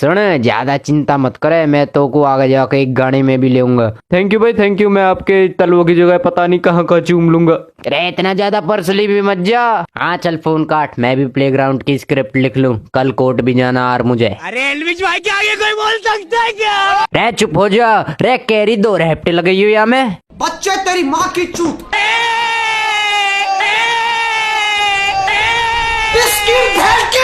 सुन ज्यादा चिंता मत करे, मैं तो को आगे जाके एक गाड़ी में भी लेऊंगा। थैंक यू भाई थैंक यू, मैं आपके तलवों की जगह पता नहीं कहाँ कहाँ चूम लूंगा। अरे इतना ज्यादा पर्सली भी मत जा। हाँ चल फोन काट, मैं भी प्लेग्राउंड की स्क्रिप्ट लिख लूं, कल कोर्ट भी जाना और मुझे। अरे एलविश भाई के आगे कोई बोल सकता है क्या? रे चुप हो जा रे, कैरी 2 रेप्टे लगाई हुई यहाँ में। बच्चे तेरी माँ की चूत। बिस्किट भेड़ के